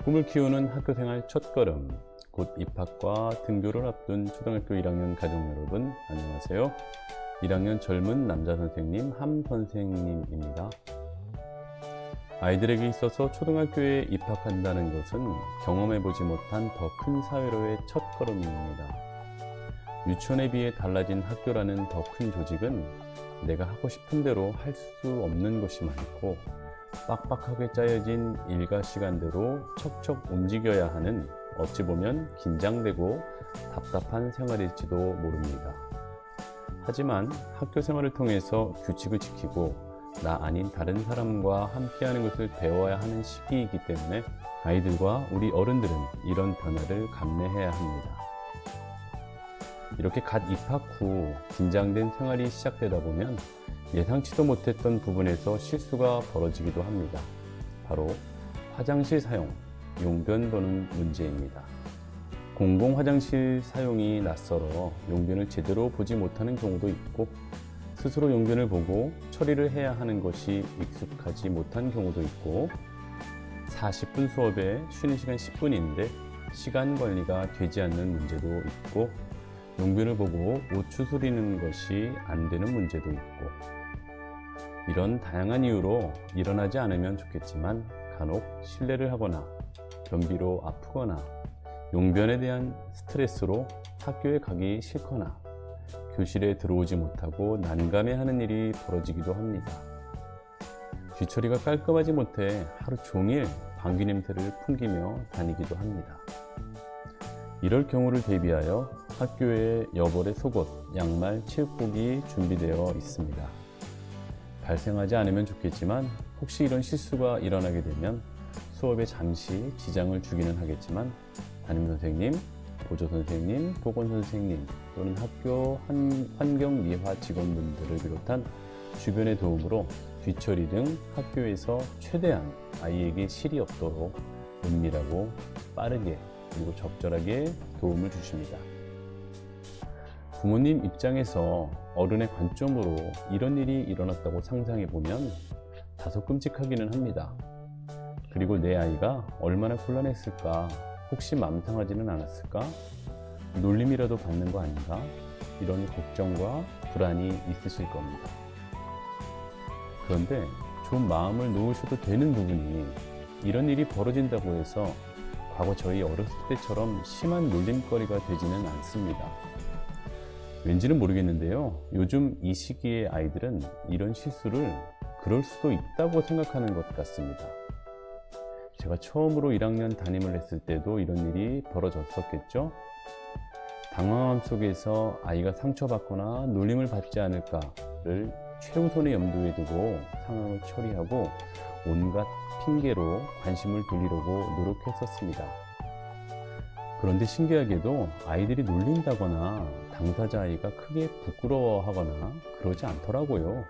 꿈을 키우는 학교생활 첫걸음, 곧 입학과 등교를 앞둔 초등학교 1학년 가족 여러분, 안녕하세요. 1학년 젊은 남자 선생님 함 선생님입니다. 아이들에게 있어서 초등학교에 입학한다는 것은 경험해보지 못한 더 큰 사회로의 첫걸음입니다. 유치원에 비해 달라진 학교라는 더 큰 조직은 내가 하고 싶은 대로 할 수 없는 것이 많고, 빡빡하게 짜여진 일과 시간대로 척척 움직여야 하는, 어찌 보면 긴장되고 답답한 생활일지도 모릅니다. 하지만 학교 생활을 통해서 규칙을 지키고 나 아닌 다른 사람과 함께하는 것을 배워야 하는 시기이기 때문에 아이들과 우리 어른들은 이런 변화를 감내해야 합니다. 이렇게 갓 입학 후 긴장된 생활이 시작되다 보면 예상치도 못했던 부분에서 실수가 벌어지기도 합니다. 바로 화장실 사용, 용변 보는 문제입니다. 공공 화장실 사용이 낯설어 용변을 제대로 보지 못하는 경우도 있고, 스스로 용변을 보고 처리를 해야 하는 것이 익숙하지 못한 경우도 있고, 40분 수업에 쉬는 시간 10분인데 시간 관리가 되지 않는 문제도 있고, 용변을 보고 옷 추스리는 것이 안 되는 문제도 있고, 이런 다양한 이유로 일어나지 않으면 좋겠지만 간혹 실례를 하거나 변비로 아프거나 용변에 대한 스트레스로 학교에 가기 싫거나 교실에 들어오지 못하고 난감해하는 일이 벌어지기도 합니다. 뒤처리가 깔끔하지 못해 하루 종일 방귀 냄새를 풍기며 다니기도 합니다. 이럴 경우를 대비하여 학교에 여벌의 속옷, 양말, 체육복이 준비되어 있습니다. 발생하지 않으면 좋겠지만 혹시 이런 실수가 일어나게 되면 수업에 잠시 지장을 주기는 하겠지만 담임선생님, 보조선생님, 보건선생님 또는 학교 환경미화 직원분들을 비롯한 주변의 도움으로 뒤처리 등 학교에서 최대한 아이에게 실이 없도록 은밀하고 빠르게 그리고 적절하게 도움을 주십니다. 부모님 입장에서 어른의 관점으로 이런 일이 일어났다고 상상해 보면 다소 끔찍하기는 합니다. 그리고 내 아이가 얼마나 곤란했을까, 혹시 맘 상하지는 않았을까, 놀림이라도 받는 거 아닌가, 이런 걱정과 불안이 있으실 겁니다. 그런데 좀 마음을 놓으셔도 되는 부분이, 이런 일이 벌어진다고 해서 과거 저희 어렸을 때처럼 심한 놀림거리가 되지는 않습니다. 왠지는 모르겠는데요, 요즘 이 시기의 아이들은 이런 실수를 그럴 수도 있다고 생각하는 것 같습니다. 제가 처음으로 1학년 담임을 했을 때도 이런 일이 벌어졌었겠죠? 당황함 속에서 아이가 상처받거나 놀림을 받지 않을까를 최우선의 염두에 두고 상황을 처리하고 온갖 핑계로 관심을 돌리려고 노력했었습니다. 그런데 신기하게도 아이들이 놀린다거나 당사자 아이가 크게 부끄러워하거나 그러지 않더라고요.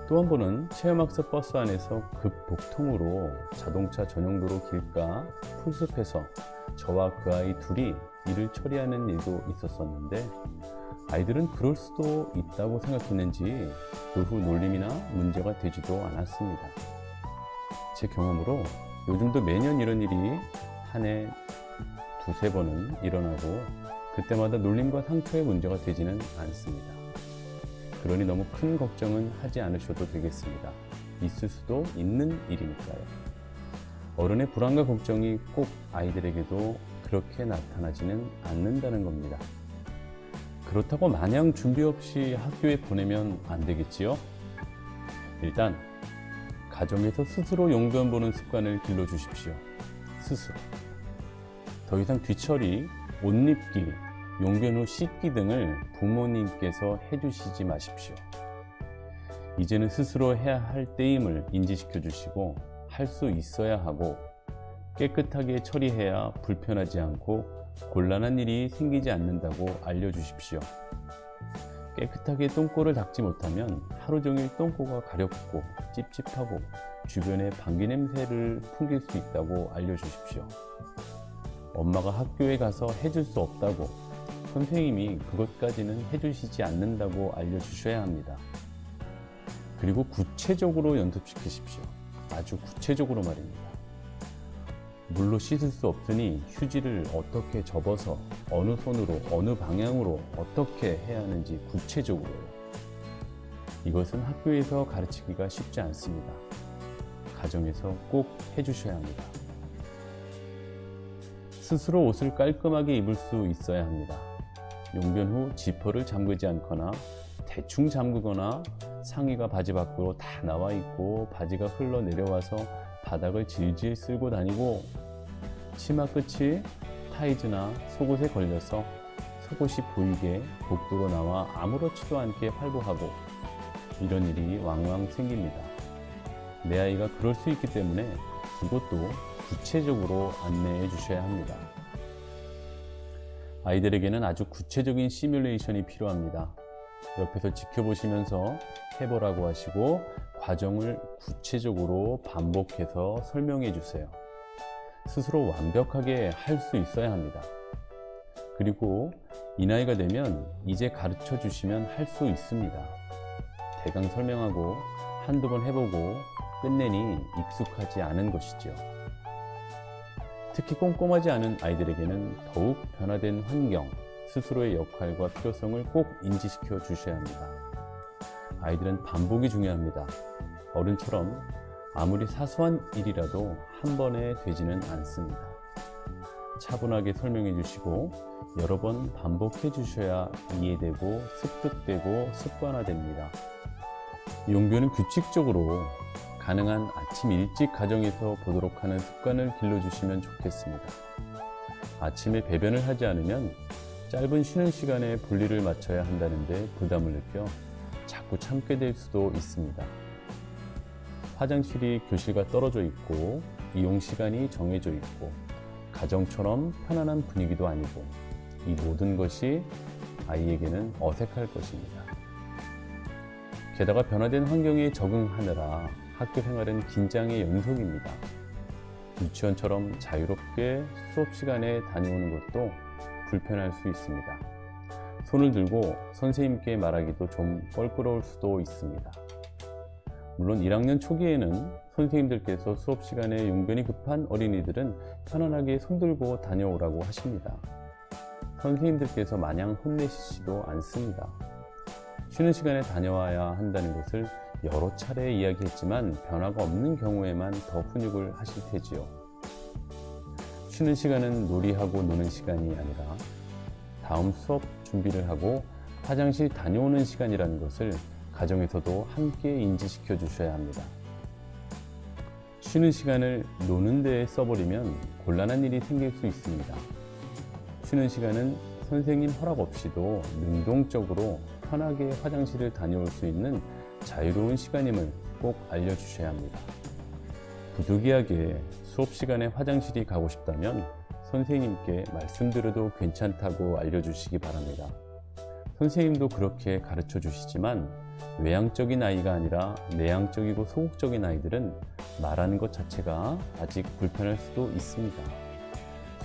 또 한 번은 체험학습 버스 안에서 급 복통으로 자동차 전용도로 길가 풀숲에서 저와 그 아이 둘이 일을 처리하는 일도 있었었는데, 아이들은 그럴 수도 있다고 생각했는지 그 후 놀림이나 문제가 되지도 않았습니다. 제 경험으로 요즘도 매년 이런 일이 한 해 두세 번은 일어나고, 그때마다 놀림과 상처의 문제가 되지는 않습니다. 그러니 너무 큰 걱정은 하지 않으셔도 되겠습니다. 있을 수도 있는 일이니까요. 어른의 불안과 걱정이 꼭 아이들에게도 그렇게 나타나지는 않는다는 겁니다. 그렇다고 마냥 준비 없이 학교에 보내면 안 되겠지요? 일단 가정에서 스스로 용변 보는 습관을 길러주십시오. 스스로. 더 이상 뒤처리, 옷 입기, 용변 후 씻기 등을 부모님께서 해주시지 마십시오. 이제는 스스로 해야 할 때임을 인지시켜 주시고, 할 수 있어야 하고 깨끗하게 처리해야 불편하지 않고 곤란한 일이 생기지 않는다고 알려주십시오. 깨끗하게 똥꼬를 닦지 못하면 하루 종일 똥꼬가 가렵고 찝찝하고 주변에 방귀 냄새를 풍길 수 있다고 알려주십시오. 엄마가 학교에 가서 해줄 수 없다고, 선생님이 그것까지는 해주시지 않는다고 알려주셔야 합니다. 그리고 구체적으로 연습시키십시오. 아주 구체적으로 말입니다. 물로 씻을 수 없으니 휴지를 어떻게 접어서 어느 손으로 어느 방향으로 어떻게 해야 하는지 구체적으로요. 이것은 학교에서 가르치기가 쉽지 않습니다. 가정에서 꼭 해주셔야 합니다. 스스로 옷을 깔끔하게 입을 수 있어야 합니다. 용변 후 지퍼를 잠그지 않거나 대충 잠그거나 상의가 바지 밖으로 다 나와 있고 바지가 흘러내려와서 바닥을 질질 쓸고 다니고 치마 끝이 타이즈나 속옷에 걸려서 속옷이 보이게 복도로 나와 아무렇지도 않게 활보하고 이런 일이 왕왕 생깁니다. 내 아이가 그럴 수 있기 때문에 이것도 구체적으로 안내해 주셔야 합니다. 아이들에게는 아주 구체적인 시뮬레이션이 필요합니다. 옆에서 지켜보시면서 해보라고 하시고 과정을 구체적으로 반복해서 설명해 주세요. 스스로 완벽하게 할 수 있어야 합니다. 그리고 이 나이가 되면 이제 가르쳐 주시면 할 수 있습니다. 대강 설명하고 한두 번 해보고 끝내니 익숙하지 않은 것이죠. 특히 꼼꼼하지 않은 아이들에게는 더욱 변화된 환경, 스스로의 역할과 필요성을 꼭 인지시켜 주셔야 합니다. 아이들은 반복이 중요합니다. 어른처럼 아무리 사소한 일이라도 한 번에 되지는 않습니다. 차분하게 설명해 주시고 여러 번 반복해 주셔야 이해되고 습득되고 습관화됩니다. 용변은 규칙적으로 가능한 아침 일찍 가정에서 보도록 하는 습관을 길러주시면 좋겠습니다. 아침에 배변을 하지 않으면 짧은 쉬는 시간에 분리를 맞춰야 한다는데 부담을 느껴 자꾸 참게 될 수도 있습니다. 화장실이 교실과 떨어져 있고 이용 시간이 정해져 있고 가정처럼 편안한 분위기도 아니고 이 모든 것이 아이에게는 어색할 것입니다. 게다가 변화된 환경에 적응하느라 학교 생활은 긴장의 연속입니다. 유치원처럼 자유롭게 수업 시간에 다녀오는 것도 불편할 수 있습니다. 손을 들고 선생님께 말하기도 좀 껄끄러울 수도 있습니다. 물론 1학년 초기에는 선생님들께서 수업 시간에 용변이 급한 어린이들은 편안하게 손들고 다녀오라고 하십니다. 선생님들께서 마냥 혼내시지도 않습니다. 쉬는 시간에 다녀와야 한다는 것을 여러 차례 이야기했지만 변화가 없는 경우에만 더 훈육을 하실 테지요. 쉬는 시간은 놀이하고 노는 시간이 아니라 다음 수업 준비를 하고 화장실 다녀오는 시간이라는 것을 가정에서도 함께 인지시켜 주셔야 합니다. 쉬는 시간을 노는 데에 써버리면 곤란한 일이 생길 수 있습니다. 쉬는 시간은 선생님 허락 없이도 능동적으로 편하게 화장실을 다녀올 수 있는 자유로운 시간임을 꼭 알려주셔야 합니다. 부득이하게 수업 시간에 화장실이 가고 싶다면 선생님께 말씀드려도 괜찮다고 알려주시기 바랍니다. 선생님도 그렇게 가르쳐 주시지만 외향적인 아이가 아니라 내향적이고 소극적인 아이들은 말하는 것 자체가 아직 불편할 수도 있습니다.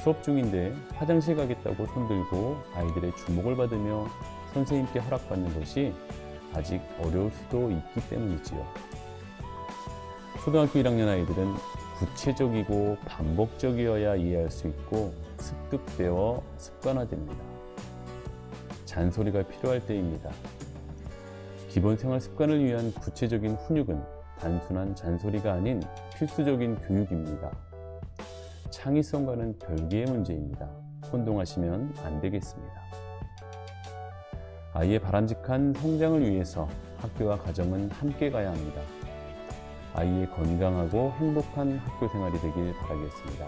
수업 중인데 화장실 가겠다고 손들고 아이들의 주목을 받으며 선생님께 허락받는 것이 아직 어려울 수도 있기 때문이지요. 초등학교 1학년 아이들은 구체적이고 반복적이어야 이해할 수 있고 습득되어 습관화됩니다. 잔소리가 필요할 때입니다. 기본 생활 습관을 위한 구체적인 훈육은 단순한 잔소리가 아닌 필수적인 교육입니다. 창의성과는 별개의 문제입니다. 혼동하시면 안 되겠습니다. 아이의 바람직한 성장을 위해서 학교와 가정은 함께 가야 합니다. 아이의 건강하고 행복한 학교 생활이 되길 바라겠습니다.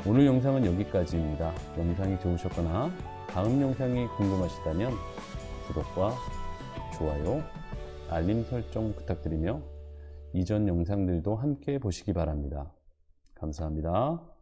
오늘 영상은 여기까지입니다. 영상이 좋으셨거나 다음 영상이 궁금하시다면 구독과 좋아요, 알림 설정 부탁드리며 이전 영상들도 함께 보시기 바랍니다. 감사합니다.